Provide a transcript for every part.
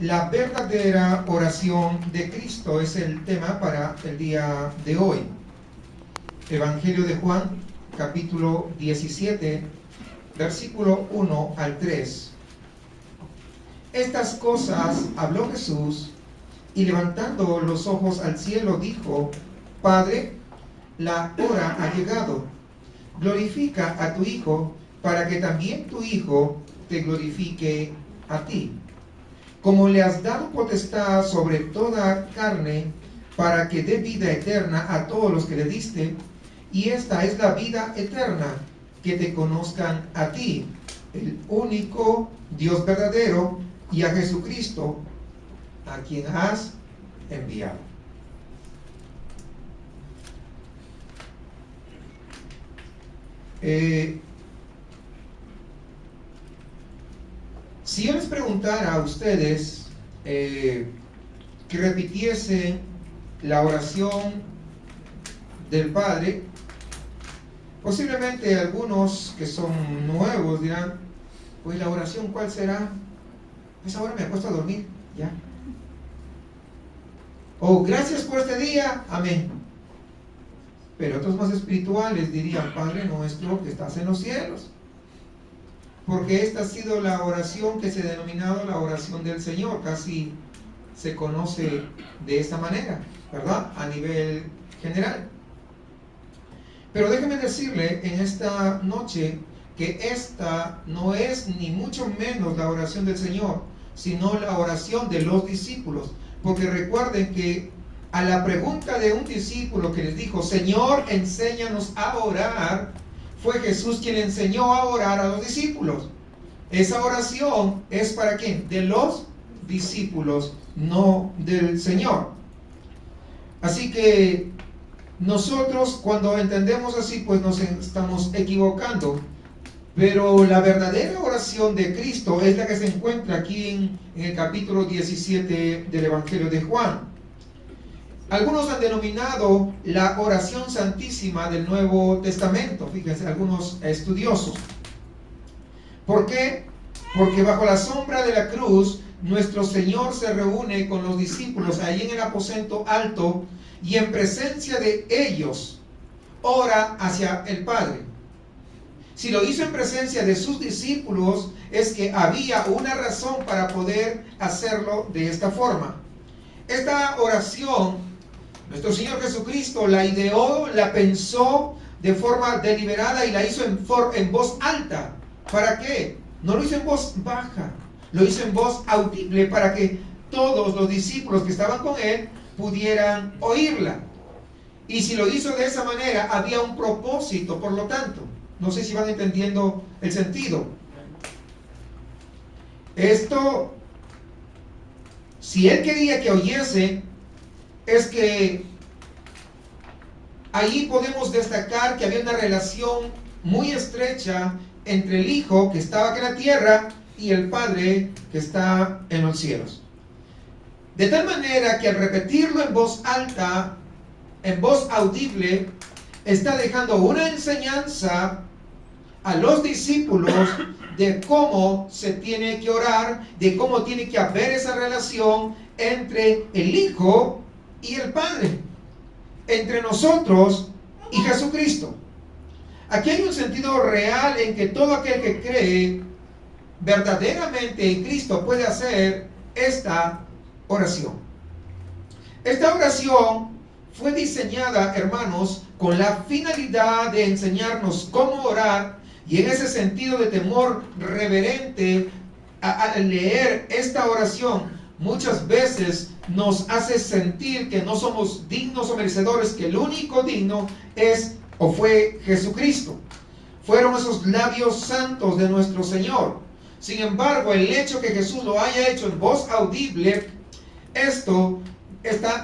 La verdadera oración de Cristo es el tema para el día de hoy. Evangelio de Juan, capítulo 17, versículo 1 al 3. Estas cosas habló Jesús, y levantando los ojos al cielo dijo: Padre, la hora ha llegado. Glorifica a tu Hijo, para que también tu Hijo te glorifique a ti. Como le has dado potestad sobre toda carne, para que dé vida eterna a todos los que le diste, y esta es la vida eterna, que te conozcan a ti, el único Dios verdadero, y a Jesucristo, a quien has enviado. Si yo les preguntara a ustedes que repitiesen la oración del Padre, posiblemente algunos que son nuevos dirán: pues la oración, ¿cuál será? Pues ahora me acuesto a dormir, ya. O gracias por este día, amén. Pero otros más espirituales dirían: Padre nuestro que estás en los cielos. Porque esta ha sido la oración que se ha denominado la oración del Señor. Casi se conoce de esta manera, ¿verdad? A nivel general. Pero déjeme decirle en esta noche que esta no es ni mucho menos la oración del Señor, sino la oración de los discípulos. Porque recuerden que a la pregunta de un discípulo que les dijo: Señor, enséñanos a orar, fue Jesús quien enseñó a orar a los discípulos. Esa oración es para ¿quién? De los discípulos, no del Señor. Así que nosotros, cuando entendemos así, pues nos estamos equivocando. Pero la verdadera oración de Cristo es la que se encuentra aquí en el capítulo 17 del Evangelio de Juan. Algunos han denominado la oración santísima del Nuevo Testamento, fíjense, algunos estudiosos. ¿Por qué? Porque bajo la sombra de la cruz, nuestro Señor se reúne con los discípulos ahí en el aposento alto, y en presencia de ellos ora hacia el Padre. Si lo hizo en presencia de sus discípulos, es que había una razón para poder hacerlo de esta forma. Esta oración, nuestro Señor Jesucristo la ideó, la pensó de forma deliberada y la hizo en voz alta. ¿Para qué? No lo hizo en voz baja, lo hizo en voz audible para que todos los discípulos que estaban con él pudieran oírla. Y si lo hizo de esa manera, había un propósito, por lo tanto. No sé si van entendiendo el sentido. Esto, si él quería que oyese, es que allí podemos destacar que había una relación muy estrecha entre el Hijo que estaba aquí en la tierra y el Padre que está en los cielos. De tal manera que al repetirlo en voz alta, en voz audible, está dejando una enseñanza a los discípulos de cómo se tiene que orar, de cómo tiene que haber esa relación entre el Hijo y el Padre, entre nosotros y Jesucristo. Aquí hay un sentido real en que todo aquel que cree verdaderamente en Cristo puede hacer esta oración. Esta oración fue diseñada, hermanos, con la finalidad de enseñarnos cómo orar, y en ese sentido de temor reverente al leer esta oración, muchas veces nos hace sentir que no somos dignos o merecedores, que el único digno es o fue Jesucristo. Fueron esos labios santos de nuestro Señor. Sin embargo, el hecho que Jesús lo haya hecho en voz audible, esto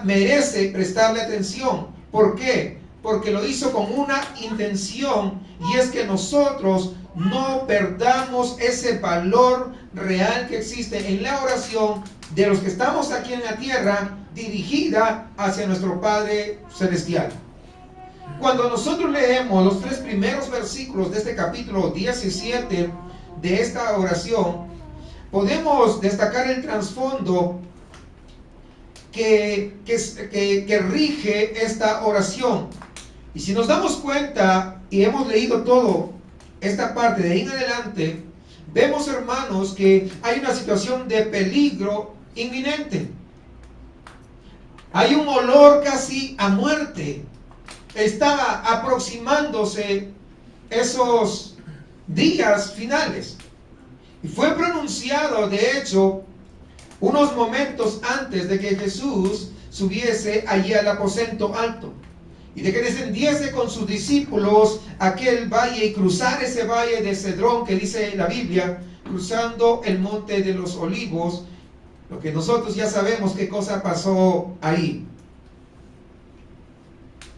merece prestarle atención. ¿Por qué? Porque lo hizo con una intención, y es que nosotros no perdamos ese valor real que existe en la oración de los que estamos aquí en la tierra, dirigida hacia nuestro Padre Celestial. Cuando nosotros leemos los 3 primeros versículos de este capítulo 17 de esta oración, podemos destacar el trasfondo que rige esta oración. Y si nos damos cuenta y hemos leído todo esta parte de ahí en adelante, vemos, hermanos, que hay una situación de peligro inminente. Hay un olor casi a muerte. Estaba aproximándose esos días finales. Y fue pronunciado, de hecho, unos momentos antes de que Jesús subiese allí al aposento alto y de que descendiese con sus discípulos aquel valle y cruzar ese valle de Cedrón que dice la Biblia, cruzando el monte de los olivos, lo que nosotros ya sabemos qué cosa pasó ahí.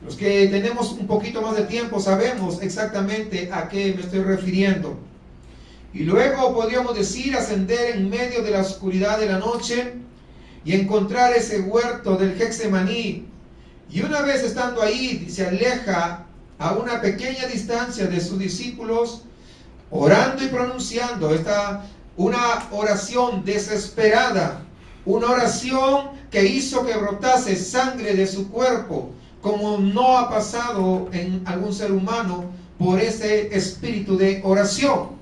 Los que tenemos un poquito más de tiempo sabemos exactamente a qué me estoy refiriendo. Y luego podríamos decir ascender en medio de la oscuridad de la noche y encontrar ese huerto del Getsemaní. Y una vez estando ahí, se aleja a una pequeña distancia de sus discípulos, orando y pronunciando una oración desesperada, una oración que hizo que brotase sangre de su cuerpo, como no ha pasado en algún ser humano por ese espíritu de oración.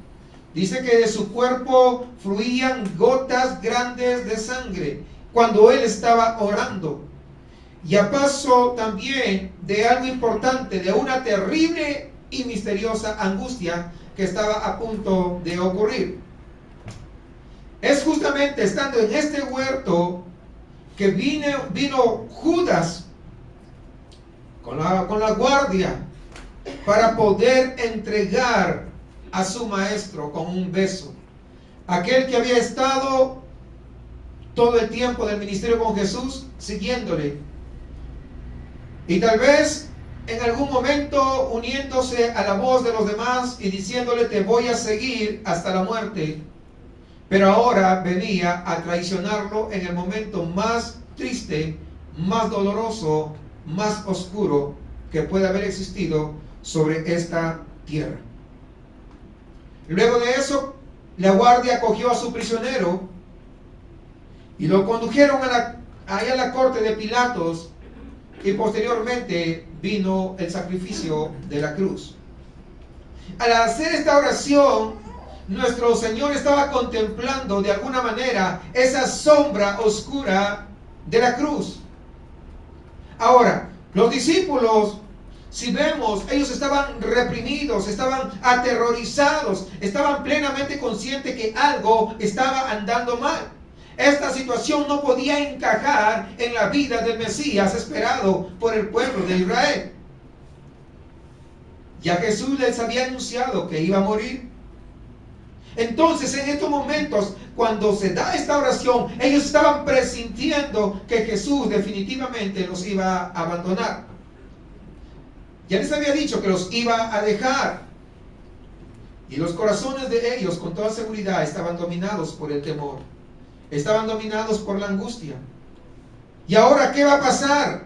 Dice que de su cuerpo fluían gotas grandes de sangre cuando él estaba orando. Y a paso también de algo importante, de una terrible y misteriosa angustia que estaba a punto de ocurrir. Es justamente estando en este huerto que vino Judas con la guardia para poder entregar a su maestro con un beso. Aquel que había estado todo el tiempo del ministerio con Jesús, siguiéndole. Y tal vez en algún momento uniéndose a la voz de los demás y diciéndole: te voy a seguir hasta la muerte. Pero ahora venía a traicionarlo en el momento más triste, más doloroso, más oscuro que puede haber existido sobre esta tierra. Luego de eso, la guardia cogió a su prisionero y lo condujeron allá a la corte de Pilatos, y posteriormente vino el sacrificio de la cruz. Al hacer esta oración, nuestro Señor estaba contemplando de alguna manera esa sombra oscura de la cruz. Ahora, los discípulos, si vemos, ellos estaban reprimidos, estaban aterrorizados, estaban plenamente conscientes que algo estaba andando mal. Esta situación no podía encajar en la vida del Mesías esperado por el pueblo de Israel. Ya Jesús les había anunciado que iba a morir. Entonces, en estos momentos, cuando se da esta oración, ellos estaban presintiendo que Jesús definitivamente los iba a abandonar. Ya les había dicho que los iba a dejar. Y los corazones de ellos, con toda seguridad, estaban dominados por el temor. Estaban dominados por la angustia. ¿Y ahora qué va a pasar?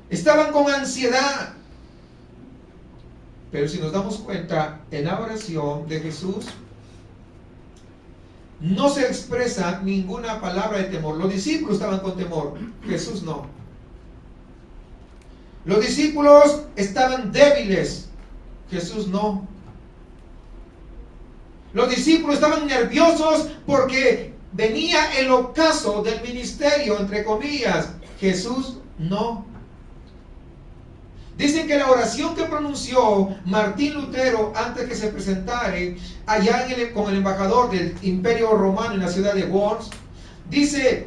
Estaban con ansiedad. Pero si nos damos cuenta, en la oración de Jesús no se expresa ninguna palabra de temor. Los discípulos estaban con temor, Jesús no. Los discípulos estaban débiles, Jesús no. Los discípulos estaban nerviosos porque venía el ocaso del ministerio, entre comillas. Jesús no. Dicen que la oración que pronunció Martín Lutero antes que se presentara allá con el embajador del Imperio Romano en la ciudad de Worms, dice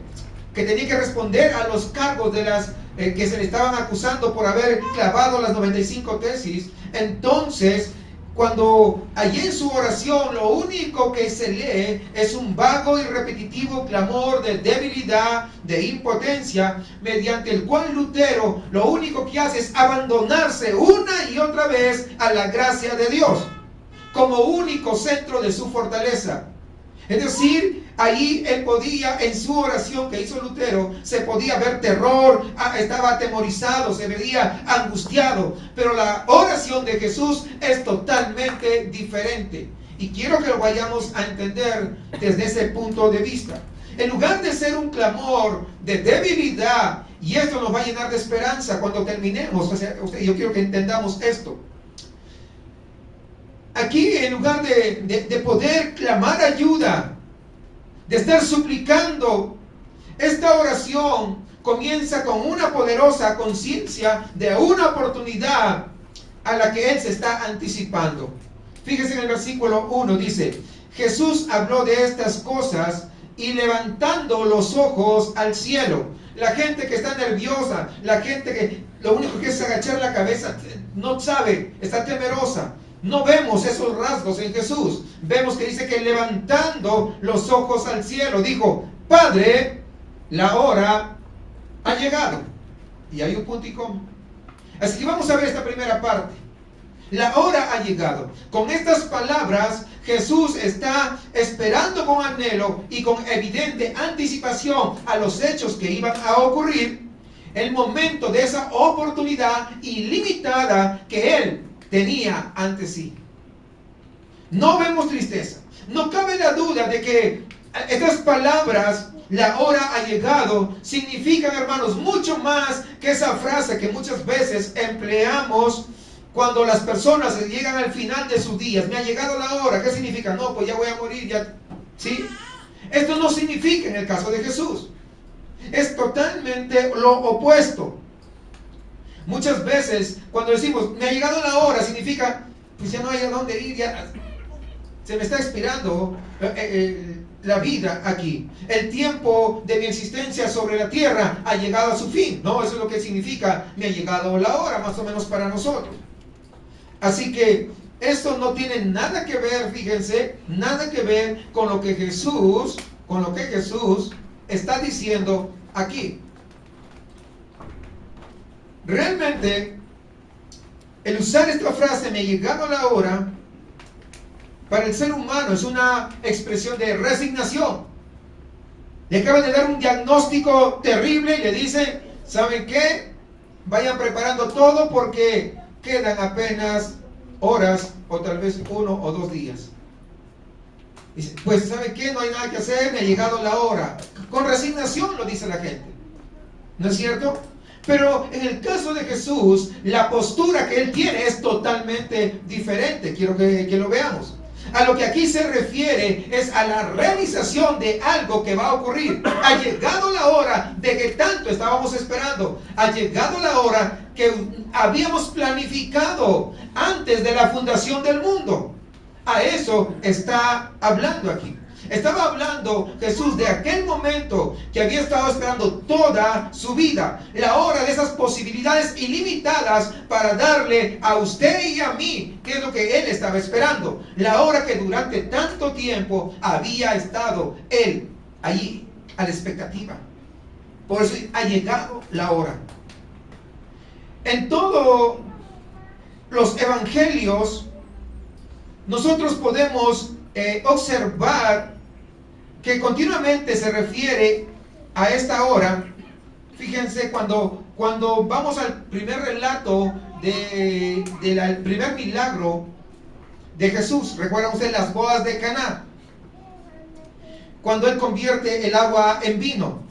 que tenía que responder a los cargos de las que se le estaban acusando por haber clavado las 95 tesis. Entonces, cuando allí en su oración lo único que se lee es un vago y repetitivo clamor de debilidad, de impotencia, mediante el cual Lutero lo único que hace es abandonarse una y otra vez a la gracia de Dios como único centro de su fortaleza. Es decir, ahí él podía, en su oración que hizo Lutero, se podía ver terror, estaba atemorizado, se veía angustiado. Pero la oración de Jesús es totalmente diferente. Y quiero que lo vayamos a entender desde ese punto de vista. En lugar de ser un clamor de debilidad, y esto nos va a llenar de esperanza cuando terminemos, yo quiero que entendamos esto. Aquí, en lugar de poder clamar ayuda, de estar suplicando, esta oración comienza con una poderosa conciencia de una oportunidad a la que Él se está anticipando. Fíjense en el versículo 1, dice: Jesús habló de estas cosas y levantando los ojos al cielo. La gente que está nerviosa, la gente que lo único que es agachar la cabeza, no sabe, está temerosa. No vemos esos rasgos en Jesús. Vemos que dice que levantando los ojos al cielo, dijo: Padre, la hora ha llegado. Y hay un punto y coma. Así que vamos a ver esta primera parte. La hora ha llegado. Con estas palabras, Jesús está esperando con anhelo y con evidente anticipación a los hechos que iban a ocurrir, el momento de esa oportunidad ilimitada que Él tenía ante sí. No vemos tristeza. No cabe la duda de que estas palabras, la hora ha llegado, significan, hermanos, mucho más que esa frase que muchas veces empleamos cuando las personas llegan al final de sus días. Me ha llegado la hora. ¿Qué significa? No, pues ya voy a morir, ya. ¿Sí? Esto no significa en el caso de Jesús. Es totalmente lo opuesto. Muchas veces cuando decimos me ha llegado la hora, significa pues ya no hay a dónde ir, ya se me está expirando la vida aquí. El tiempo de mi existencia sobre la tierra ha llegado a su fin. No, eso es lo que significa me ha llegado la hora, más o menos para nosotros. Así que esto no tiene nada que ver, fíjense, nada que ver con lo que Jesús está diciendo aquí. Realmente, el usar esta frase, me ha llegado la hora, para el ser humano es una expresión de resignación. Le acaban de dar un diagnóstico terrible y le dicen, ¿saben qué? Vayan preparando todo porque quedan apenas horas o tal vez 1 o 2 días. Dice, pues ¿saben qué? No hay nada que hacer, me ha llegado la hora. Con resignación lo dice la gente. ¿No es cierto? Pero en el caso de Jesús, la postura que Él tiene es totalmente diferente. Quiero que lo veamos. A lo que aquí se refiere es a la realización de algo que va a ocurrir. Ha llegado la hora de que tanto estábamos esperando. Ha llegado la hora que habíamos planificado antes de la fundación del mundo. A eso está hablando aquí. Estaba hablando Jesús de aquel momento que había estado esperando toda su vida. La hora de esas posibilidades ilimitadas para darle a usted y a mí, que es lo que Él estaba esperando. La hora que durante tanto tiempo había estado Él allí a la expectativa. Por eso ha llegado la hora. En todos los evangelios nosotros podemos observar que continuamente se refiere a esta hora. Fíjense, cuando vamos al primer relato del primer milagro de Jesús, ¿recuerdan ustedes las bodas de Caná? Cuando Él convierte el agua en vino.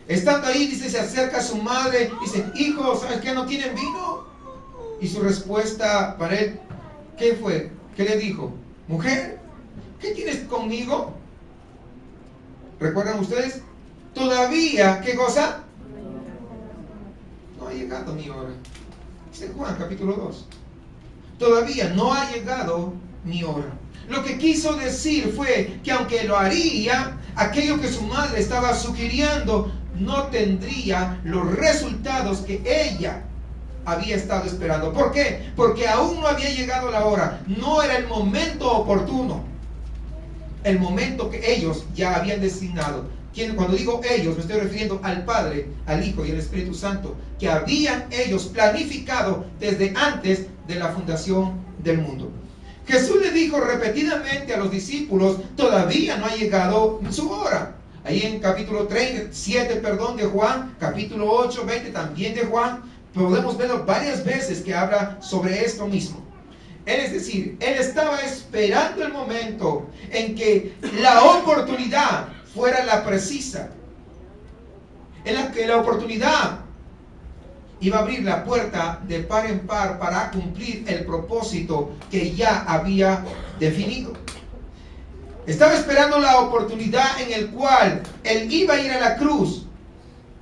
Estando ahí, dice, se acerca a su madre, dice, hijo, ¿sabes qué? ¿No tienen vino? Y su respuesta para él, ¿qué fue? ¿Qué le dijo? Mujer, ¿qué tienes conmigo? ¿Recuerdan ustedes? Todavía, ¿qué cosa? No ha llegado mi hora. Dice Juan capítulo 2. Todavía no ha llegado mi hora. Lo que quiso decir fue que aunque lo haría, aquello que su madre estaba sugiriendo no tendría los resultados que ella había estado esperando. ¿Por qué? Porque aún no había llegado la hora. No era el momento oportuno. El momento que ellos ya habían designado. Cuando digo ellos, me estoy refiriendo al Padre, al Hijo y al Espíritu Santo, que habían ellos planificado desde antes de la fundación del mundo. Jesús le dijo repetidamente a los discípulos, todavía no ha llegado su hora. Ahí en capítulo 7 de Juan, capítulo 8, 20 también de Juan, podemos verlo varias veces que habla sobre esto mismo. Es decir, él estaba esperando el momento en que la oportunidad fuera la precisa, en la que la oportunidad iba a abrir la puerta de par en par para cumplir el propósito que ya había definido. Estaba esperando la oportunidad en el cual él iba a ir a la cruz.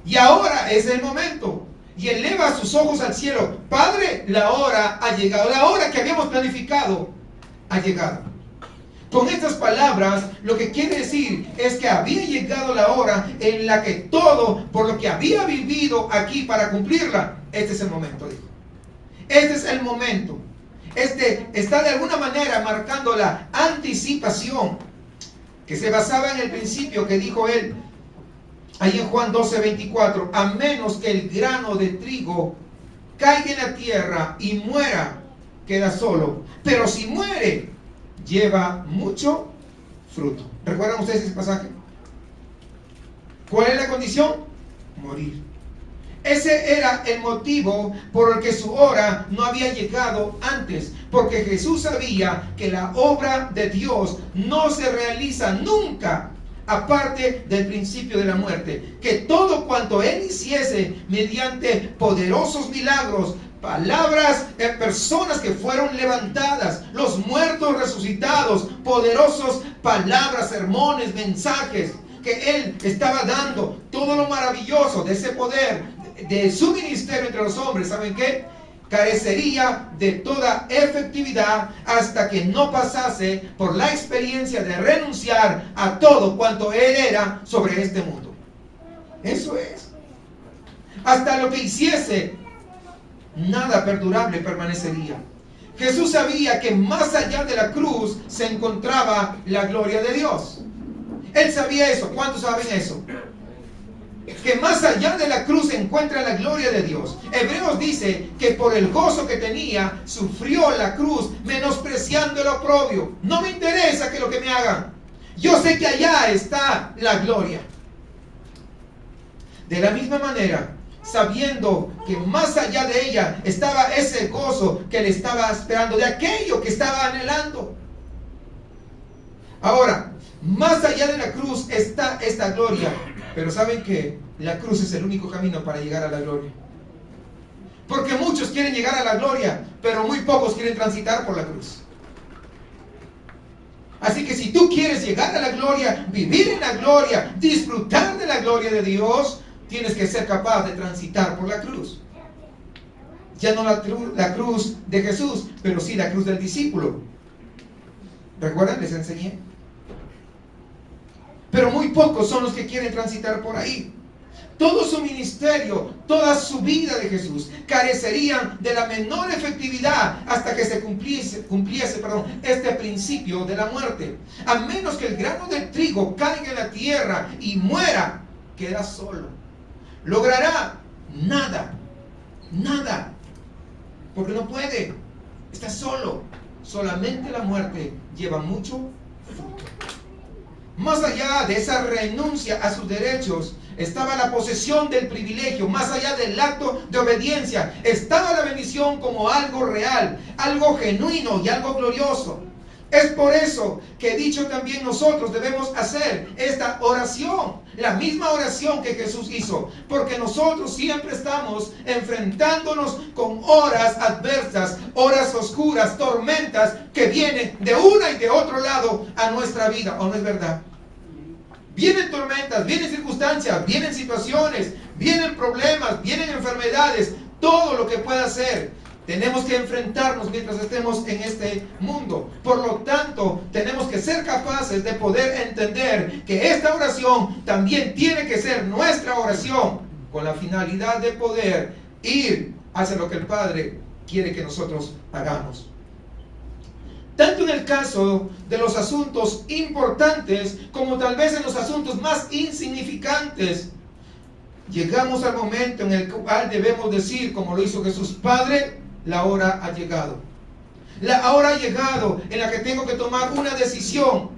Y ahora es el momento. Y eleva sus ojos al cielo. Padre, la hora ha llegado. La hora que habíamos planificado ha llegado. Con estas palabras, lo que quiere decir es que había llegado la hora en la que todo, por lo que había vivido aquí para cumplirla, este es el momento, dijo. Este es el momento. Este está de alguna manera marcando la anticipación que se basaba en el principio que dijo él ahí en Juan 12:24, a menos que el grano de trigo caiga en la tierra y muera, queda solo, pero si muere, lleva mucho fruto. ¿Recuerdan ustedes ese pasaje? ¿Cuál es la condición? Morir. Ese era el motivo por el que su hora no había llegado antes, porque Jesús sabía que la obra de Dios no se realiza nunca aparte del principio de la muerte, que todo cuanto él hiciese mediante poderosos milagros, palabras de personas que fueron levantadas, los muertos resucitados, poderosos palabras, sermones, mensajes que él estaba dando, todo lo maravilloso de ese poder de su ministerio entre los hombres, ¿saben qué? Carecería de toda efectividad hasta que no pasase por la experiencia de renunciar a todo cuanto él era sobre este mundo. Eso es. Hasta lo que hiciese, nada perdurable permanecería. Jesús sabía que más allá de la cruz se encontraba la gloria de Dios. Él sabía eso. ¿Cuántos saben eso? Que más allá de la cruz se encuentra la gloria de Dios. Hebreos dice que por el gozo que tenía, sufrió la cruz, menospreciando el oprobio. No me interesa que lo que me hagan. Yo sé que allá está la gloria. De la misma manera, sabiendo que más allá de ella estaba ese gozo que le estaba esperando, de aquello que estaba anhelando. Ahora, más allá de la cruz está esta gloria. Pero ¿saben qué? La cruz es el único camino para llegar a la gloria. Porque muchos quieren llegar a la gloria, pero muy pocos quieren transitar por la cruz. Así que si tú quieres llegar a la gloria, vivir en la gloria, disfrutar de la gloria de Dios, tienes que ser capaz de transitar por la cruz. Ya no la cruz de Jesús, pero sí la cruz del discípulo. ¿Recuerdan? Les enseñé. Pero muy pocos son los que quieren transitar por ahí. Todo su ministerio, toda su vida de Jesús carecerían de la menor efectividad hasta que se cumpliese este principio de la muerte. A menos que el grano de trigo caiga en la tierra y muera, queda solo. Logrará nada, nada, porque no puede, está solo. Solamente la muerte lleva mucho fruto. Más allá de esa renuncia a sus derechos, estaba la posesión del privilegio. Más allá del acto de obediencia, estaba la bendición como algo real, algo genuino y algo glorioso. Es por eso que dicho también nosotros debemos hacer esta oración, la misma oración que Jesús hizo, porque nosotros siempre estamos enfrentándonos con horas adversas, horas oscuras, tormentas que vienen de una y de otro lado a nuestra vida, ¿o no es verdad? Vienen tormentas, vienen circunstancias, vienen situaciones, vienen problemas, vienen enfermedades, todo lo que pueda ser. Tenemos que enfrentarnos mientras estemos en este mundo. Por lo tanto, tenemos que ser capaces de poder entender que esta oración también tiene que ser nuestra oración, con la finalidad de poder ir hacia lo que el Padre quiere que nosotros hagamos. Tanto en el caso de los asuntos importantes como tal vez en los asuntos más insignificantes, llegamos al momento en el cual debemos decir, como lo hizo Jesús: Padre, la hora ha llegado. La hora ha llegado en la que tengo que tomar una decisión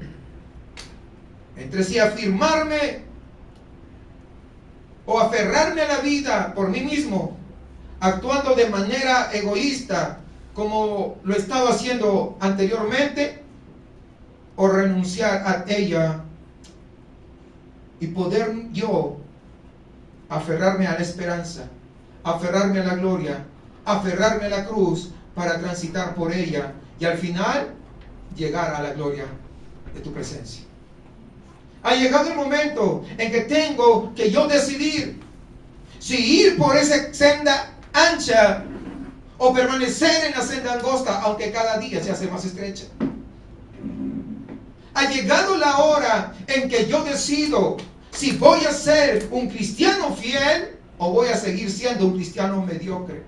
entre si afirmarme o aferrarme a la vida por mí mismo, actuando de manera egoísta, como lo estaba haciendo anteriormente, o renunciar a ella y poder yo aferrarme a la esperanza, aferrarme a la gloria, aferrarme a la cruz para transitar por ella y al final llegar a la gloria de tu presencia. Ha llegado el momento en que tengo que yo decidir si ir por esa senda ancha o permanecer en la senda angosta, aunque cada día se hace más estrecha. Ha llegado la hora en que yo decido si voy a ser un cristiano fiel o voy a seguir siendo un cristiano mediocre.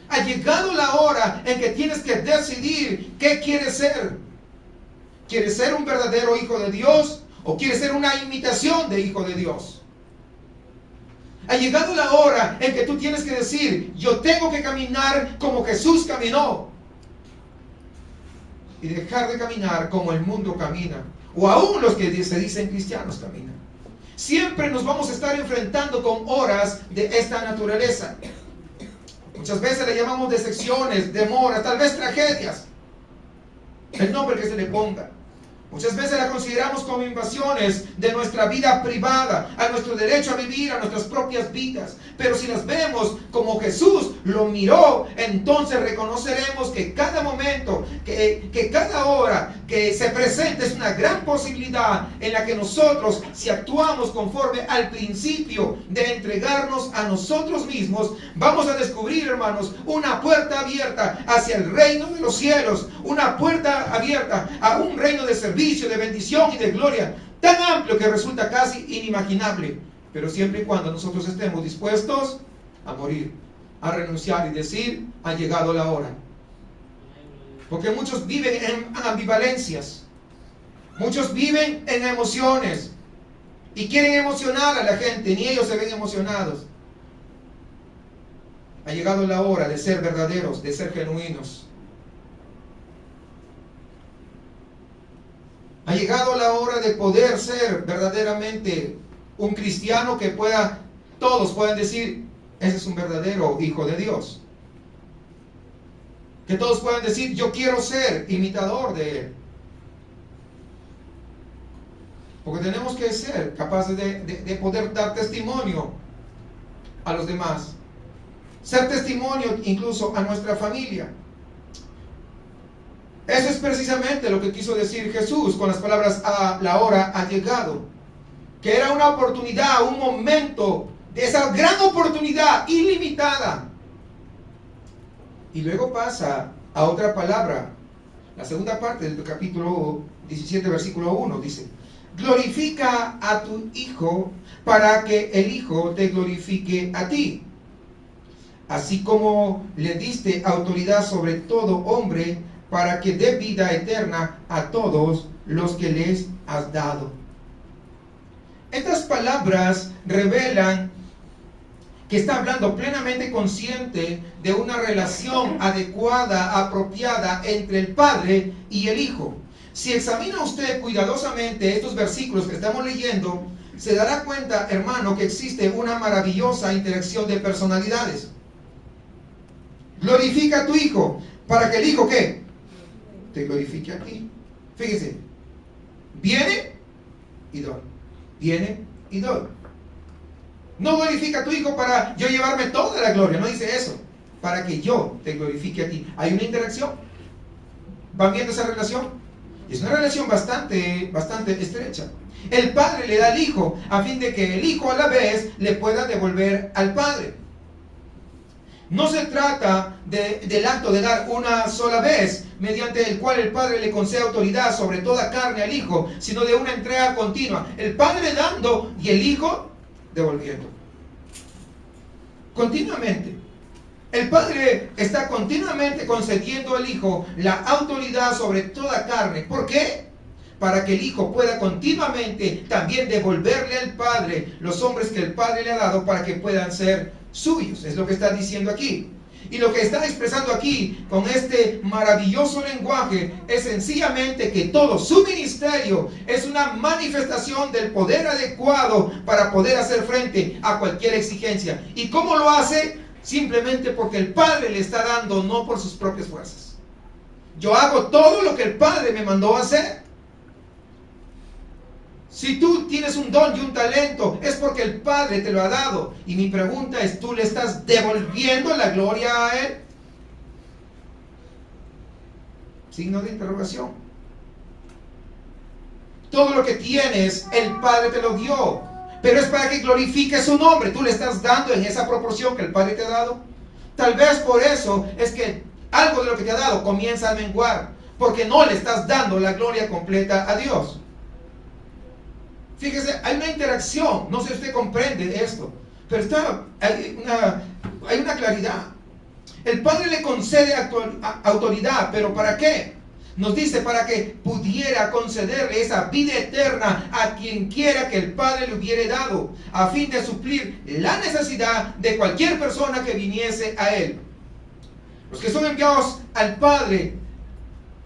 Ha llegado la hora en que tienes que decidir qué quieres ser. ¿Quieres ser un verdadero hijo de Dios o quieres ser una imitación de hijo de Dios? Ha llegado la hora en que tú tienes que decir, yo tengo que caminar como Jesús caminó. Y dejar de caminar como el mundo camina. O aún los que se dicen cristianos caminan. Siempre nos vamos a estar enfrentando con horas de esta naturaleza. Muchas veces le llamamos decepciones, demoras, tal vez tragedias. El nombre que se le ponga. Muchas veces la consideramos como invasiones de nuestra vida privada, a nuestro derecho a vivir, a nuestras propias vidas. Pero si las vemos como Jesús lo miró, entonces reconoceremos que cada momento, que cada hora que se presenta es una gran posibilidad en la que nosotros, si actuamos conforme al principio de entregarnos a nosotros mismos, vamos a descubrir, hermanos, una puerta abierta hacia el reino de los cielos, una puerta abierta a un reino de servicio, de bendición y de gloria, tan amplio que resulta casi inimaginable, pero siempre y cuando nosotros estemos dispuestos a morir, a renunciar y decir, ha llegado la hora. Porque muchos viven en ambivalencias, muchos viven en emociones y quieren emocionar a la gente, ni ellos se ven emocionados. Ha llegado la hora de ser verdaderos, de ser genuinos. Ha llegado la hora de poder ser verdaderamente un cristiano que todos puedan decir, ese es un verdadero hijo de Dios. Que todos puedan decir, yo quiero ser imitador de Él. Porque tenemos que ser capaces de poder dar testimonio a los demás. Ser testimonio incluso a nuestra familia. Eso es precisamente lo que quiso decir Jesús con las palabras, la hora ha llegado. Que era una oportunidad, un momento de esa gran oportunidad ilimitada. Y luego pasa a otra palabra. La segunda parte del capítulo 17, versículo 1 dice, glorifica a tu Hijo para que el Hijo te glorifique a ti. Así como le diste autoridad sobre todo hombre, para que dé vida eterna a todos los que les has dado. Estas palabras revelan que está hablando plenamente consciente de una relación adecuada, apropiada entre el Padre y el Hijo. Si examina usted cuidadosamente estos versículos que estamos leyendo, se dará cuenta, hermano, que existe una maravillosa interacción de personalidades. Glorifica a tu Hijo, para que el Hijo, ¿qué? Te glorifique a ti. Fíjese, viene y doy, viene y doy. No glorifica a tu Hijo para yo llevarme toda la gloria, no dice eso, para que yo te glorifique a ti. Hay una interacción. ¿Van viendo esa relación? Es una relación bastante estrecha. El Padre le da al Hijo a fin de que el Hijo a la vez le pueda devolver al Padre. No se trata del acto de dar una sola vez, mediante el cual el Padre le concede autoridad sobre toda carne al Hijo, sino de una entrega continua. El Padre dando y el Hijo devolviendo. Continuamente. El Padre está continuamente concediendo al Hijo la autoridad sobre toda carne. ¿Por qué? Para que el Hijo pueda continuamente también devolverle al Padre los hombres que el Padre le ha dado para que puedan ser suyos. Es lo que está diciendo aquí. Y lo que está expresando aquí con este maravilloso lenguaje es sencillamente que todo su ministerio es una manifestación del poder adecuado para poder hacer frente a cualquier exigencia. ¿Y cómo lo hace? simplemente porque el Padre le está dando, no por sus propias fuerzas. Yo hago todo lo que el Padre me mandó a hacer. Si tú tienes un don y un talento, es porque el Padre te lo ha dado. Y mi pregunta es, ¿tú le estás devolviendo la gloria a Él? Signo de interrogación. Todo lo que tienes, el Padre te lo dio, pero es para que glorifique su nombre. ¿Tú le estás dando en esa proporción que el Padre te ha dado? Tal vez por eso es que algo de lo que te ha dado comienza a menguar, porque no le estás dando la gloria completa a Dios. Fíjese, hay una interacción, no sé si usted comprende esto, pero hay una claridad. El Padre le concede autoridad, pero ¿para qué? Nos dice para que pudiera concederle esa vida eterna a quien quiera que el Padre le hubiere dado, a fin de suplir la necesidad de cualquier persona que viniese a Él. Los que son enviados al Padre,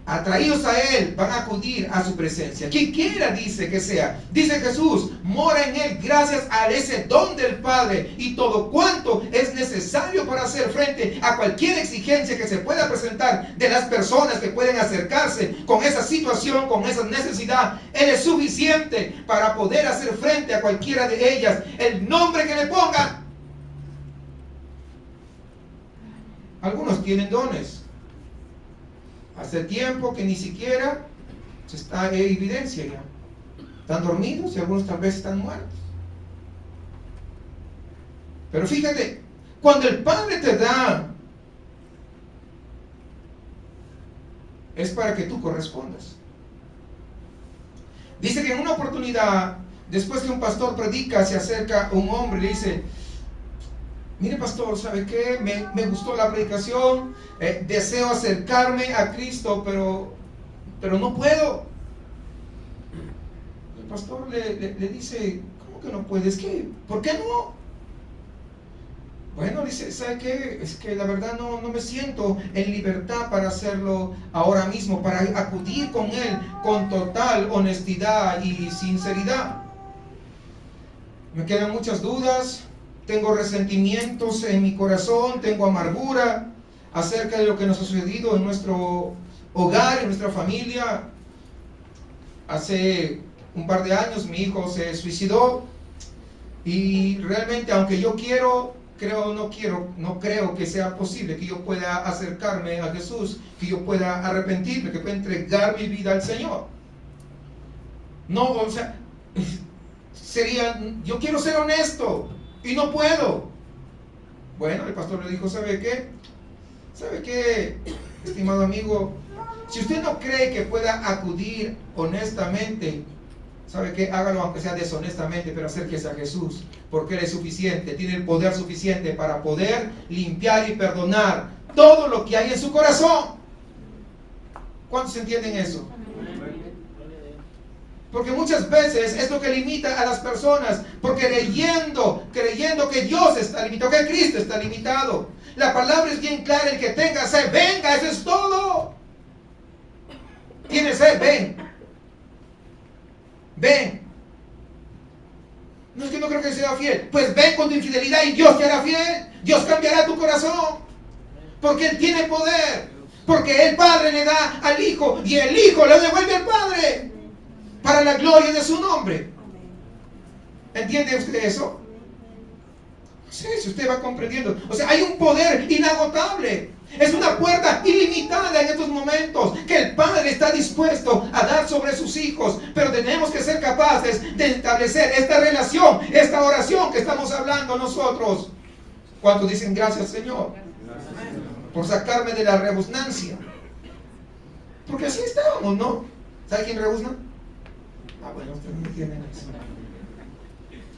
atraídos a Él, van a acudir a su presencia. Quien quiera, dice que sea. Dice Jesús, mora en Él gracias a ese don del Padre y todo cuanto es necesario para hacer frente a cualquier exigencia que se pueda presentar de las personas que pueden acercarse con esa situación, con esa necesidad. Él es suficiente para poder hacer frente a cualquiera de ellas. El nombre que le pongan. Algunos tienen dones. Hace tiempo que ni siquiera se está en evidencia ya. Están dormidos y algunos tal vez están muertos. Pero fíjate, cuando el Padre te da, es para que tú correspondas. Dice que en una oportunidad, después que un pastor predica, se acerca un hombre y le dice: mire pastor, ¿sabe qué? Me gustó la predicación, deseo acercarme a Cristo, pero no puedo. El pastor le dice: ¿cómo que no puedes? ¿Por qué no? Bueno, dice: ¿sabe qué? Es que la verdad no me siento en libertad para hacerlo ahora mismo, para acudir con Él con total honestidad y sinceridad. Me quedan muchas dudas. Tengo resentimientos en mi corazón, tengo amargura acerca de lo que nos ha sucedido en nuestro hogar, en nuestra familia. Hace un par de años mi hijo se suicidó y realmente, aunque yo no creo que sea posible que yo pueda acercarme a Jesús, que yo pueda arrepentirme, que pueda entregar mi vida al Señor. No, o sea, yo quiero ser honesto. Y no puedo. Bueno, el pastor le dijo: ¿sabe qué? ¿Sabe qué, estimado amigo? Si usted no cree que pueda acudir honestamente, ¿sabe qué? Hágalo aunque sea deshonestamente, pero acérquese a Jesús, porque Él es suficiente, tiene el poder suficiente para poder limpiar y perdonar todo lo que hay en su corazón. ¿Cuántos entienden eso? Porque muchas veces es lo que limita a las personas, porque creyendo que Dios está limitado, que Cristo está limitado. La palabra es bien clara: el que tenga sed, venga, eso es todo. ¿Tienes sed? Ven. No es que no creo que sea fiel. Pues ven con tu infidelidad y Dios te hará fiel. Dios cambiará tu corazón, porque Él tiene poder, porque el Padre le da al Hijo y el Hijo le devuelve al Padre, para la gloria de su nombre. ¿Entiende usted eso? Sí, si usted va comprendiendo. O sea, hay un poder inagotable. Es una puerta ilimitada en estos momentos que el Padre está dispuesto a dar sobre sus hijos. Pero tenemos que ser capaces de establecer esta relación, esta oración que estamos hablando nosotros. ¿Cuántos dicen gracias, Señor, por sacarme de la rebusnancia? Porque así estábamos, ¿no? ¿Sabe quién rebusna? Bueno, ustedes no entienden eso.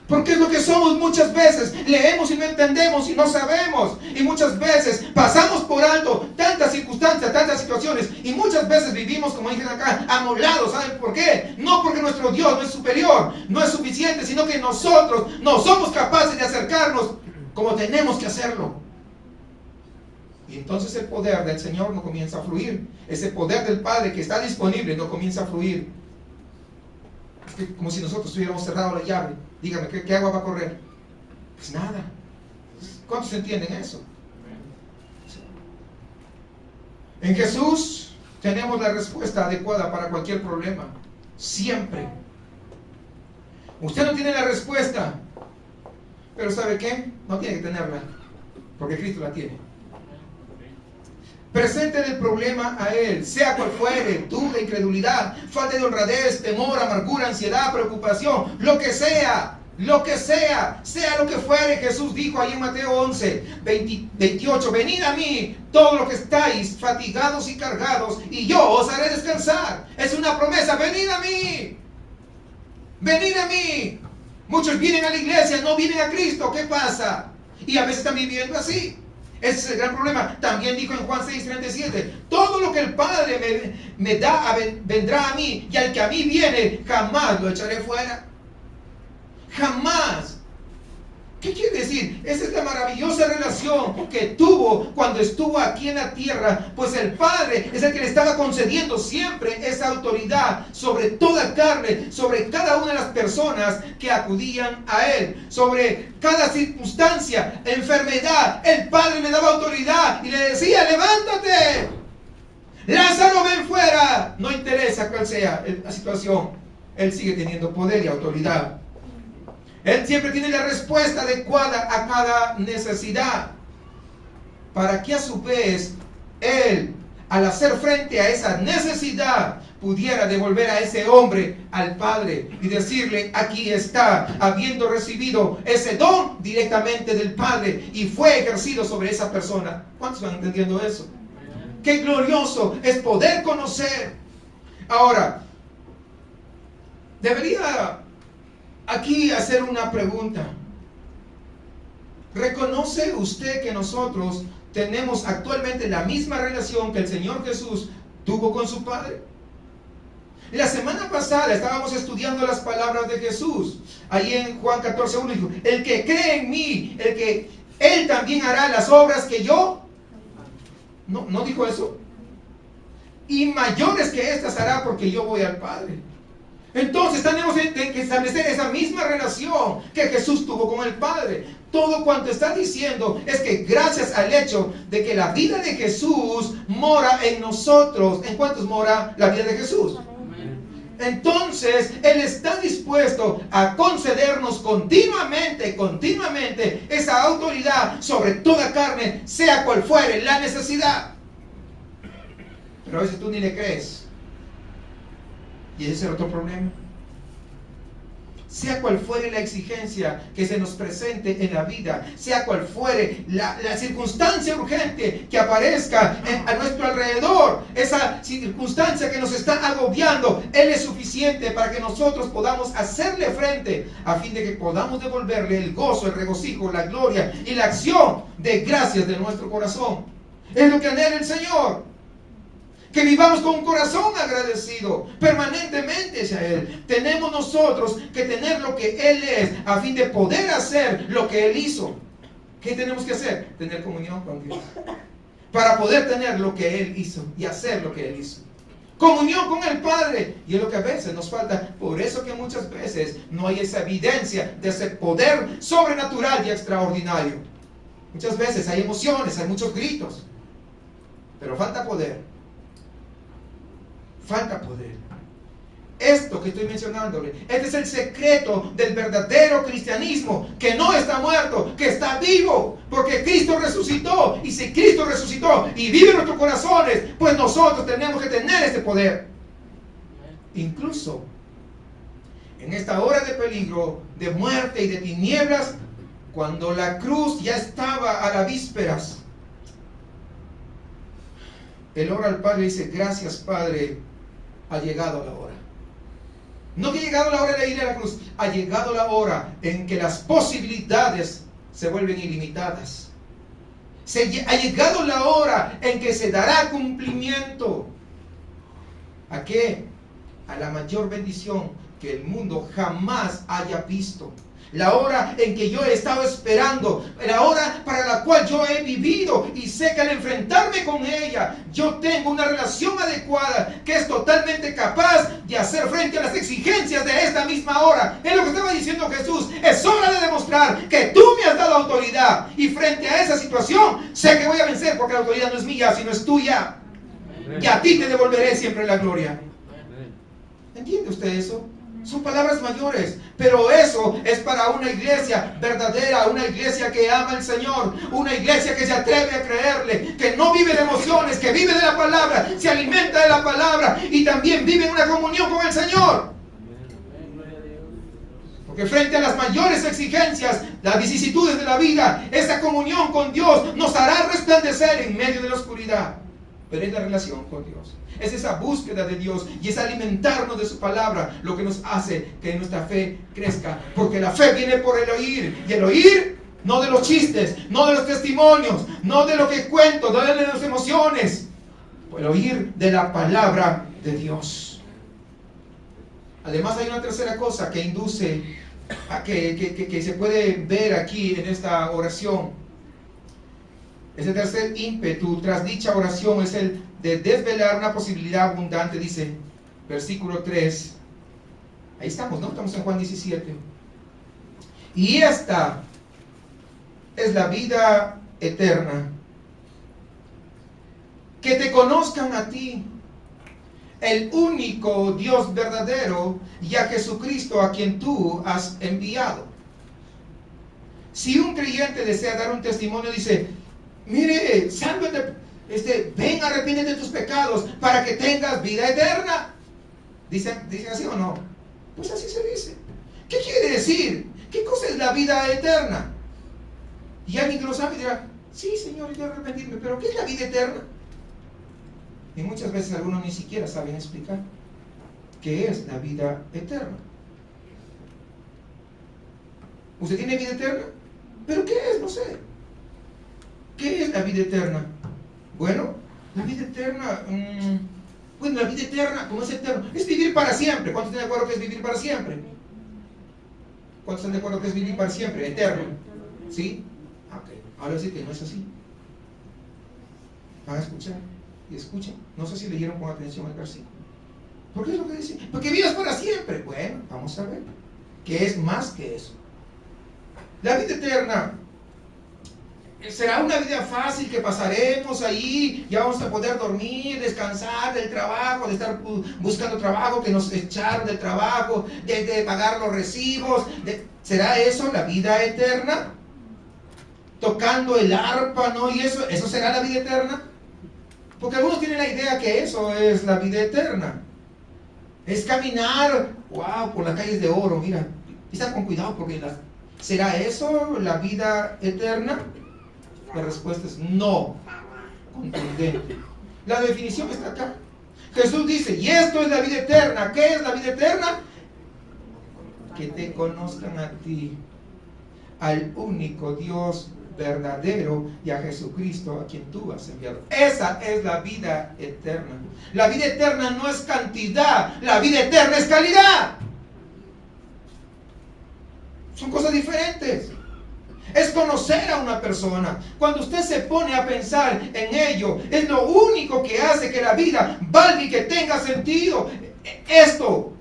Porque es lo que somos muchas veces. Leemos y no entendemos y no sabemos. Y muchas veces pasamos por alto tantas circunstancias, tantas situaciones. Y muchas veces vivimos, como dicen acá, amolados. ¿Saben por qué? No porque nuestro Dios no es superior, no es suficiente, sino que nosotros no somos capaces de acercarnos como tenemos que hacerlo. Y entonces el poder del Señor no comienza a fluir. Ese poder del Padre que está disponible no comienza a fluir. Es que como si nosotros hubiéramos cerrado la llave. Dígame, ¿qué agua va a correr? Pues nada. ¿Cuántos entienden eso? En Jesús tenemos la respuesta adecuada para cualquier problema. Siempre. Usted no tiene la respuesta, pero ¿sabe qué? No tiene que tenerla, porque Cristo la tiene. Presente el problema a Él, sea cual fuere, duda, incredulidad, falta de honradez, temor, amargura, ansiedad, preocupación, lo que sea, sea lo que fuere. Jesús dijo ahí en Mateo 11, 28, venid a mí, todos los que estáis fatigados y cargados, y yo os haré descansar. Es una promesa, venid a mí. Venid a mí. Muchos vienen a la iglesia, no vienen a Cristo. ¿Qué pasa? Y a veces están viviendo así. Ese es el gran problema. También dijo en Juan 6:37, todo lo que el Padre me da vendrá a mí, y al que a mí viene jamás lo echaré fuera. Jamás. ¿Qué quiere decir? Esa es la maravillosa relación que tuvo cuando estuvo aquí en la tierra, pues el Padre es el que le estaba concediendo siempre esa autoridad sobre toda carne, sobre cada una de las personas que acudían a Él, sobre cada circunstancia, enfermedad. El Padre le daba autoridad y le decía, levántate, Lázaro, ven fuera. No interesa cuál sea la situación, Él sigue teniendo poder y autoridad. Él siempre tiene la respuesta adecuada a cada necesidad, para que a su vez Él, al hacer frente a esa necesidad, pudiera devolver a ese hombre al Padre y decirle, aquí está, habiendo recibido ese don directamente del Padre y fue ejercido sobre esa persona. ¿Cuántos van entendiendo eso? Qué glorioso es poder conocer. Ahora, debería aquí hacer una pregunta. ¿Reconoce usted que nosotros tenemos actualmente la misma relación que el Señor Jesús tuvo con su Padre? La semana pasada estábamos estudiando las palabras de Jesús. Ahí en Juan 14:1 dijo, el que cree en mí, Él también hará las obras que yo. ¿No dijo eso? Y mayores que estas hará, porque yo voy al Padre. Entonces tenemos que establecer esa misma relación que Jesús tuvo con el Padre. Todo cuanto está diciendo es que gracias al hecho de que la vida de Jesús mora en nosotros. ¿En cuántos mora la vida de Jesús? Entonces Él está dispuesto a concedernos continuamente esa autoridad sobre toda carne, sea cual fuere la necesidad. Pero a veces tú ni le crees. Y ese es otro problema. Sea cual fuere la exigencia que se nos presente en la vida, sea cual fuere la circunstancia urgente que aparezca a nuestro alrededor, esa circunstancia que nos está agobiando, Él es suficiente para que nosotros podamos hacerle frente, a fin de que podamos devolverle el gozo, el regocijo, la gloria y la acción de gracias de nuestro corazón. Es lo que anhela el Señor. Que vivamos con un corazón agradecido permanentemente hacia Él. Tenemos nosotros que tener lo que Él es, a fin de poder hacer lo que Él hizo. ¿Qué tenemos que hacer? Tener comunión con Dios, para poder tener lo que Él hizo y hacer lo que Él hizo. Comunión con el Padre. Y es lo que a veces nos falta. Por eso que muchas veces no hay esa evidencia de ese poder sobrenatural y extraordinario. Muchas veces hay emociones, hay muchos gritos, pero falta poder. Falta poder. Esto que estoy mencionándole, este es el secreto del verdadero cristianismo, que no está muerto, que está vivo, porque Cristo resucitó. Y si Cristo resucitó y vive en nuestros corazones, pues nosotros tenemos que tener ese poder. Incluso en esta hora de peligro, de muerte y de tinieblas, cuando la cruz ya estaba a las vísperas, Él ora al Padre y dice, gracias Padre, ha llegado la hora. No que ha llegado la hora de ir a la cruz, ha llegado la hora en que las posibilidades se vuelven ilimitadas. Ha llegado la hora en que se dará cumplimiento. ¿A qué? A la mayor bendición que el mundo jamás haya visto. La hora en que yo he estado esperando, la hora para la cual yo he vivido, y sé que al enfrentarme con ella, yo tengo una relación adecuada que es totalmente capaz de hacer frente a las exigencias de esta misma hora. Es lo que estaba diciendo Jesús. Es hora de demostrar que tú me has dado autoridad, y frente a esa situación sé que voy a vencer, porque la autoridad no es mía, sino es tuya. y a ti te devolveré siempre la gloria. ¿Entiende usted eso? Son palabras mayores, pero eso es para una iglesia verdadera, una iglesia que ama al Señor, una iglesia que se atreve a creerle, que no vive de emociones, que vive de la palabra, se alimenta de la palabra y también vive en una comunión con el Señor. Porque frente a las mayores exigencias, las vicisitudes de la vida, esa comunión con Dios nos hará resplandecer en medio de la oscuridad. Pero es la relación con Dios, es esa búsqueda de Dios y es alimentarnos de su palabra lo que nos hace que nuestra fe crezca. Porque la fe viene por el oír, y el oír no de los chistes, no de los testimonios, no de lo que cuento, no de las emociones, el oír de la palabra de Dios. Además hay una tercera cosa que induce a que se puede ver aquí en esta oración. Ese tercer ímpetu tras dicha oración es el de desvelar una posibilidad abundante, dice versículo 3. Ahí estamos, ¿no? Estamos en Juan 17. Y esta es la vida eterna, que te conozcan a ti, el único Dios verdadero, y a Jesucristo a quien tú has enviado. Si un creyente desea dar un testimonio, dice: mire, sálvate, ven, arrepiéntete de tus pecados para que tengas vida eterna. ¿Dicen así o no? Pues así se dice. ¿Qué quiere decir? ¿Qué cosa es la vida eterna? Y alguien que lo sabe dirá: sí, Señor, yo arrepentirme, pero ¿qué es la vida eterna? Y muchas veces algunos ni siquiera saben explicar qué es la vida eterna. ¿Usted tiene vida eterna? ¿Pero qué es? No sé. ¿Qué es la vida eterna? Bueno, la vida eterna, la vida eterna, ¿cómo es eterno? Es vivir para siempre. ¿Cuántos están de acuerdo que es vivir para siempre? ¿Cuántos están de acuerdo que es vivir para siempre? Eterno. ¿Sí? Ok. Ahora sí que no es así. Van a escuchar y escuchen. No sé si leyeron con atención el versículo. ¿Por qué es lo que dice? Porque vivas para siempre. Bueno, vamos a ver. ¿Qué es más que eso? La vida eterna será una vida fácil que pasaremos ahí, ya vamos a poder dormir, descansar del trabajo, de estar buscando trabajo, que nos echaron del trabajo, de pagar los recibos. ¿Será eso la vida eterna? Tocando el arpa, ¿no? Y eso será la vida eterna. Porque algunos tienen la idea que eso es la vida eterna. Es caminar, wow, por las calles de oro, mira. Y está con cuidado porque ¿será eso la vida eterna? La respuesta es no, contundente. La definición está acá. Jesús dice: y esto es la vida eterna. ¿Qué es la vida eterna? Que te conozcan a ti, al único Dios verdadero, y a Jesucristo a quien tú has enviado. Esa es la vida eterna. La vida eterna no es cantidad, la vida eterna es calidad. Son cosas diferentes. Es conocer a una persona. Cuando usted se pone a pensar en ello, es lo único que hace que la vida valga y que tenga sentido. Esto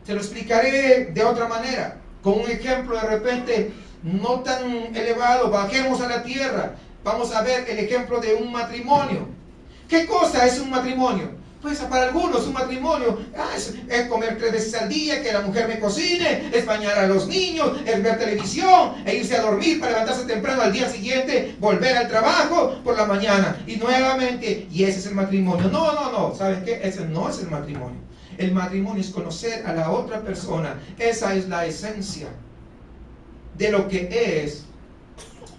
se lo explicaré de otra manera, con un ejemplo de repente no tan elevado. Bajemos a la tierra. Vamos a ver el ejemplo de un matrimonio. ¿Qué cosa es un matrimonio? Pues para algunos un matrimonio es comer 3 veces al día, que la mujer me cocine, es bañar a los niños, es ver televisión, e irse a dormir para levantarse temprano al día siguiente, volver al trabajo por la mañana y nuevamente, y ese es el matrimonio. No, ¿saben qué? Ese no es el matrimonio. El matrimonio es conocer a la otra persona. Esa es la esencia de lo que es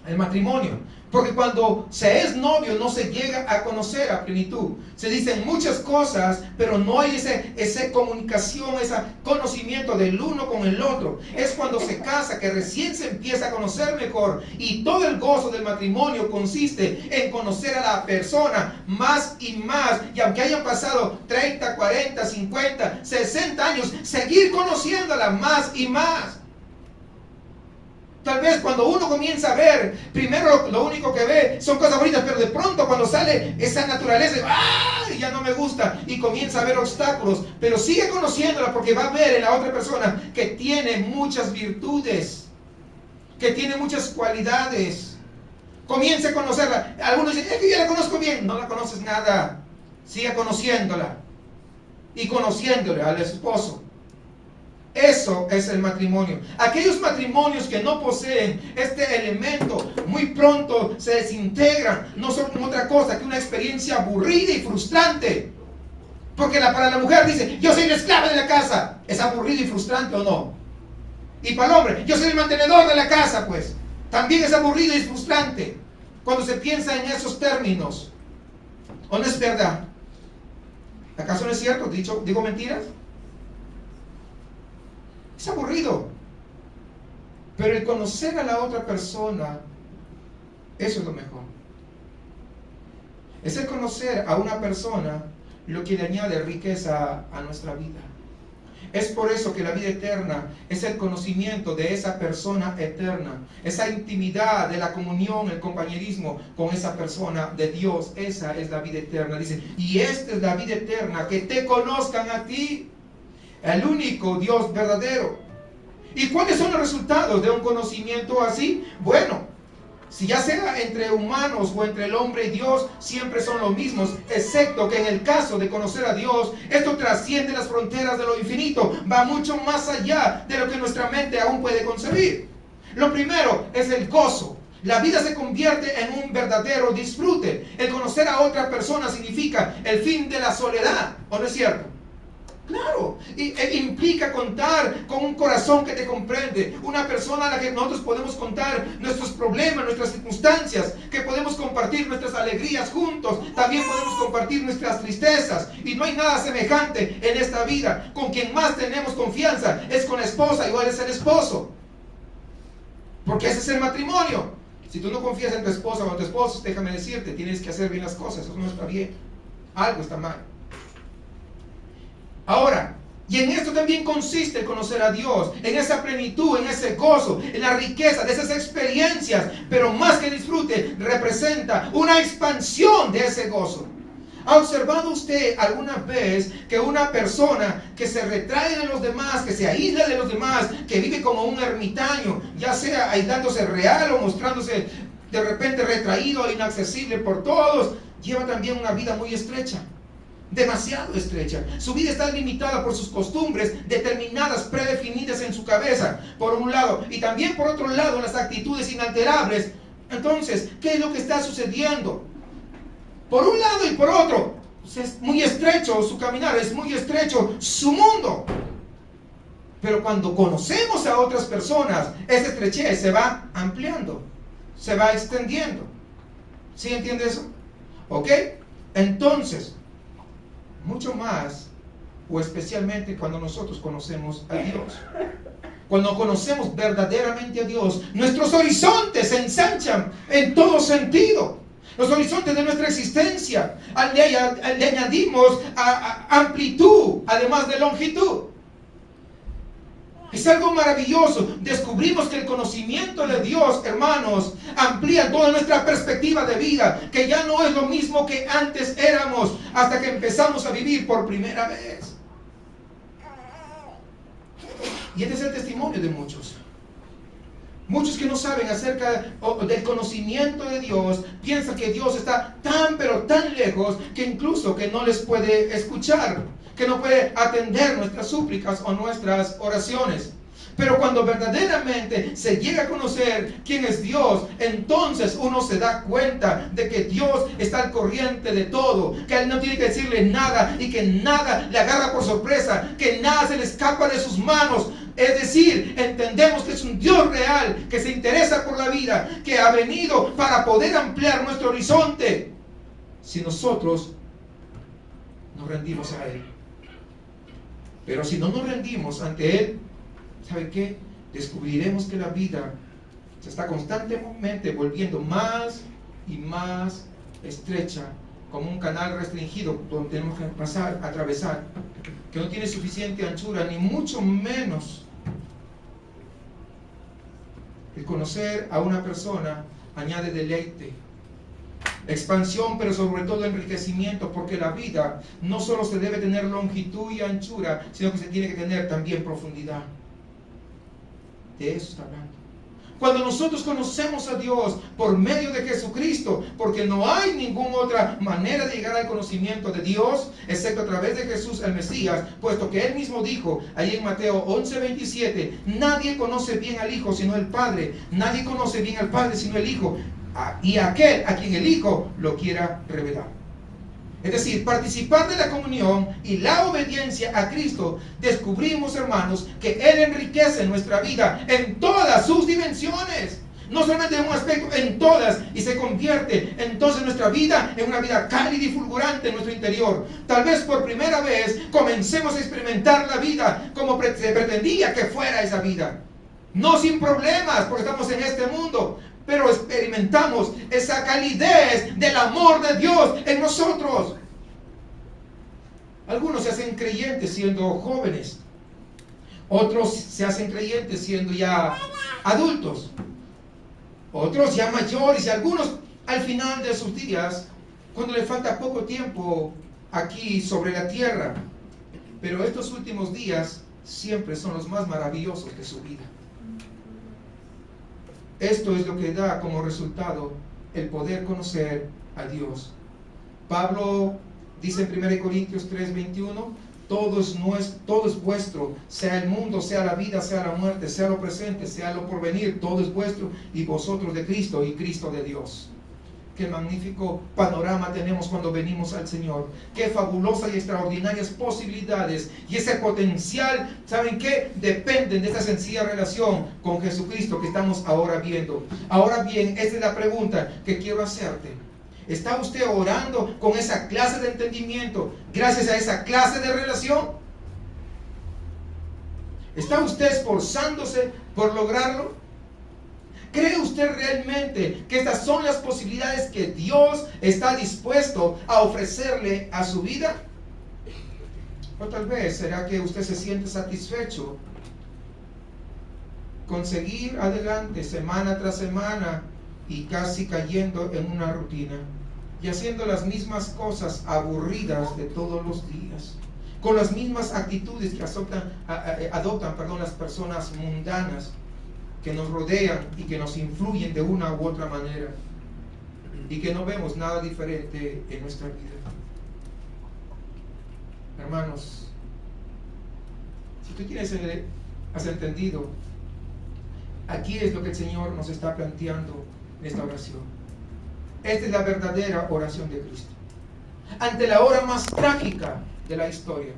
el matrimonio. Porque cuando se es novio no se llega a conocer a plenitud. Se dicen muchas cosas, pero no hay esa comunicación, ese conocimiento del uno con el otro. Es cuando se casa que recién se empieza a conocer mejor. Y todo el gozo del matrimonio consiste en conocer a la persona más y más. Y aunque hayan pasado 30, 40, 50, 60 años, seguir conociéndola más y más. Tal vez cuando uno comienza a ver, primero lo único que ve son cosas bonitas, pero de pronto cuando sale esa naturaleza, ya no me gusta, y comienza a ver obstáculos, pero sigue conociéndola porque va a ver en la otra persona que tiene muchas virtudes, que tiene muchas cualidades. Comienza a conocerla. Algunos dicen: es que yo la conozco bien. No la conoces nada. Siga conociéndola y conociéndole al esposo. Eso es el matrimonio. Aquellos matrimonios que no poseen este elemento, muy pronto se desintegran. No son otra cosa que una experiencia aburrida y frustrante. Porque para la mujer dice, yo soy la esclava de la casa. ¿Es aburrido y frustrante o no? Y para el hombre, yo soy el mantenedor de la casa, pues. También es aburrido y frustrante. Cuando se piensa en esos términos. ¿O no es verdad? ¿Acaso no es cierto? ¿Digo mentiras? Es aburrido. Pero el conocer a la otra persona, eso es lo mejor. Es el conocer a una persona lo que le añade riqueza a nuestra vida. Es por eso que la vida eterna es el conocimiento de esa persona eterna, esa intimidad de la comunión, el compañerismo con esa persona de Dios. Esa es la vida eterna. Dice, y esta es la vida eterna, que te conozcan a ti, el único Dios verdadero. ¿Y cuáles son los resultados de un conocimiento así? Bueno, si ya sea entre humanos o entre el hombre y Dios, siempre son los mismos, excepto que en el caso de conocer a Dios, esto trasciende las fronteras de lo infinito, va mucho más allá de lo que nuestra mente aún puede concebir. Lo primero es el gozo. La vida se convierte en un verdadero disfrute. El conocer a otra persona significa el fin de la soledad, ¿o no es cierto? Claro, implica contar con un corazón que te comprende, una persona a la que nosotros podemos contar nuestros problemas, nuestras circunstancias, que podemos compartir nuestras alegrías juntos, también podemos compartir nuestras tristezas, y no hay nada semejante en esta vida. Con quien más tenemos confianza es con la esposa, igual es el esposo, porque ese es el matrimonio. Si tú no confías en tu esposa o en tu esposo, déjame decirte, tienes que hacer bien las cosas, eso no está bien, algo está mal. Ahora, y en esto también consiste el conocer a Dios, en esa plenitud, en ese gozo, en la riqueza de esas experiencias, pero más que disfrute, representa una expansión de ese gozo. ¿Ha observado usted alguna vez que una persona que se retrae de los demás, que se aísla de los demás, que vive como un ermitaño, ya sea aislándose real o mostrándose de repente retraído e inaccesible por todos, lleva también una vida muy estrecha? Demasiado estrecha. Su vida está limitada por sus costumbres determinadas, predefinidas en su cabeza, por un lado, y también por otro lado las actitudes inalterables. Entonces, ¿qué es lo que está sucediendo? Por un lado y por otro, es muy estrecho su caminar, es muy estrecho su mundo. Pero cuando conocemos a otras personas, esa estrechez se va ampliando, se va extendiendo. ¿Sí entiende eso? ¿Ok? Entonces, mucho más, o especialmente cuando nosotros conocemos a Dios. Cuando conocemos verdaderamente a Dios, nuestros horizontes se ensanchan en todo sentido. Los horizontes de nuestra existencia, le añadimos amplitud, además de longitud. Es algo maravilloso. Descubrimos que el conocimiento de Dios, hermanos, amplía toda nuestra perspectiva de vida, que ya no es lo mismo que antes éramos, hasta que empezamos a vivir por primera vez. Y este es el testimonio de muchos. Muchos que no saben acerca del conocimiento de Dios, piensan que Dios está tan pero tan lejos, que incluso que no les puede escuchar, que no puede atender nuestras súplicas o nuestras oraciones. Pero cuando verdaderamente se llega a conocer quién es Dios, entonces uno se da cuenta de que Dios está al corriente de todo, que Él no tiene que decirle nada y que nada le agarra por sorpresa, que nada se le escapa de sus manos. Es decir, entendemos que es un Dios real, que se interesa por la vida, que ha venido para poder ampliar nuestro horizonte, si nosotros nos rendimos a Él. Pero si no nos rendimos ante Él, ¿sabe qué? Descubriremos que la vida se está constantemente volviendo más y más estrecha, como un canal restringido donde tenemos que pasar, atravesar, que no tiene suficiente anchura, ni mucho menos. El conocer a una persona añade deleite, expansión, pero sobre todo enriquecimiento, porque la vida no solo se debe tener longitud y anchura, sino que se tiene que tener también profundidad. De eso está hablando. Cuando nosotros conocemos a Dios por medio de Jesucristo, porque no hay ninguna otra manera de llegar al conocimiento de Dios, excepto a través de Jesús el Mesías, puesto que Él mismo dijo, ahí en Mateo 11:27, nadie conoce bien al Hijo sino el Padre, nadie conoce bien al Padre sino el Hijo, y aquel a quien el Hijo lo quiera revelar. Es decir, participar de la comunión y la obediencia a Cristo, descubrimos, hermanos, que Él enriquece nuestra vida en todas sus dimensiones. No solamente en un aspecto, en todas. Y se convierte entonces nuestra vida en una vida cálida y fulgurante en nuestro interior. Tal vez por primera vez comencemos a experimentar la vida como se pretendía que fuera esa vida. No sin problemas, porque estamos en este mundo, pero experimentamos esa calidez del amor de Dios en nosotros. Algunos se hacen creyentes siendo jóvenes, otros se hacen creyentes siendo ya adultos, otros ya mayores, y algunos al final de sus días, cuando le falta poco tiempo aquí sobre la tierra. Pero estos últimos días siempre son los más maravillosos de su vida. Esto es lo que da como resultado el poder conocer a Dios. Pablo dice en 1 Corintios 3:21, todo es vuestro, sea el mundo, sea la vida, sea la muerte, sea lo presente, sea lo porvenir, todo es vuestro, y vosotros de Cristo y Cristo de Dios. Qué magnífico panorama tenemos cuando venimos al Señor. Qué fabulosas y extraordinarias posibilidades. Y ese potencial, ¿saben qué? Dependen de esta sencilla relación con Jesucristo que estamos ahora viendo. Ahora bien, esta es la pregunta que quiero hacerte. ¿Está usted orando con esa clase de entendimiento gracias a esa clase de relación? ¿Está usted esforzándose por lograrlo? ¿Cree usted realmente que estas son las posibilidades que Dios está dispuesto a ofrecerle a su vida? O tal vez será que usted se siente satisfecho con seguir adelante semana tras semana y casi cayendo en una rutina y haciendo las mismas cosas aburridas de todos los días, con las mismas actitudes que adoptan las personas mundanas que nos rodean y que nos influyen de una u otra manera, y que no vemos nada diferente en nuestra vida. Hermanos, si tú has entendido, aquí es lo que el Señor nos está planteando en esta oración. Esta es la verdadera oración de Cristo. Ante la hora más trágica de la historia,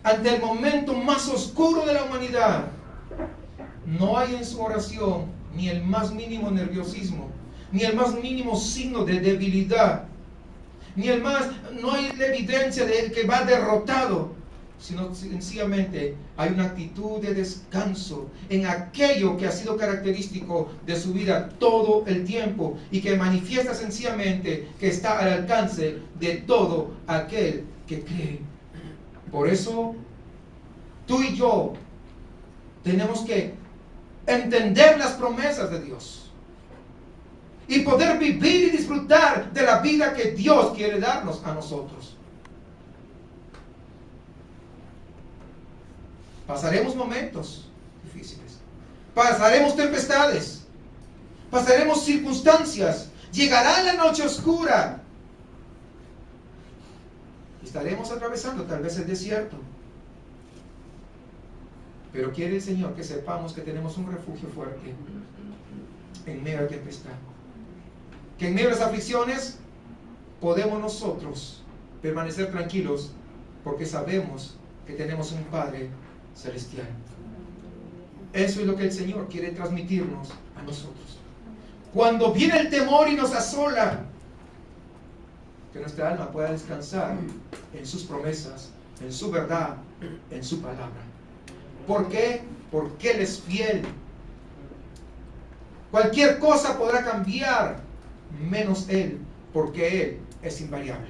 ante el momento más oscuro de la humanidad, no hay en su oración ni el más mínimo nerviosismo, ni el más mínimo signo de debilidad, no hay la evidencia de que va derrotado, sino sencillamente hay una actitud de descanso en aquello que ha sido característico de su vida todo el tiempo y que manifiesta sencillamente que está al alcance de todo aquel que cree. Por eso, tú y yo tenemos que entender las promesas de Dios y poder vivir y disfrutar de la vida que Dios quiere darnos a nosotros. Pasaremos momentos difíciles, pasaremos tempestades, pasaremos circunstancias, llegará la noche oscura, estaremos atravesando tal vez el desierto. Pero quiere el Señor que sepamos que tenemos un refugio fuerte en medio de la tempestad. Que en medio de las aflicciones podemos nosotros permanecer tranquilos porque sabemos que tenemos un Padre celestial. Eso es lo que el Señor quiere transmitirnos a nosotros. Cuando viene el temor y nos asola, que nuestra alma pueda descansar en sus promesas, en su verdad, en su palabra. ¿Por qué? Porque Él es fiel. Cualquier cosa podrá cambiar, menos Él, porque Él es invariable.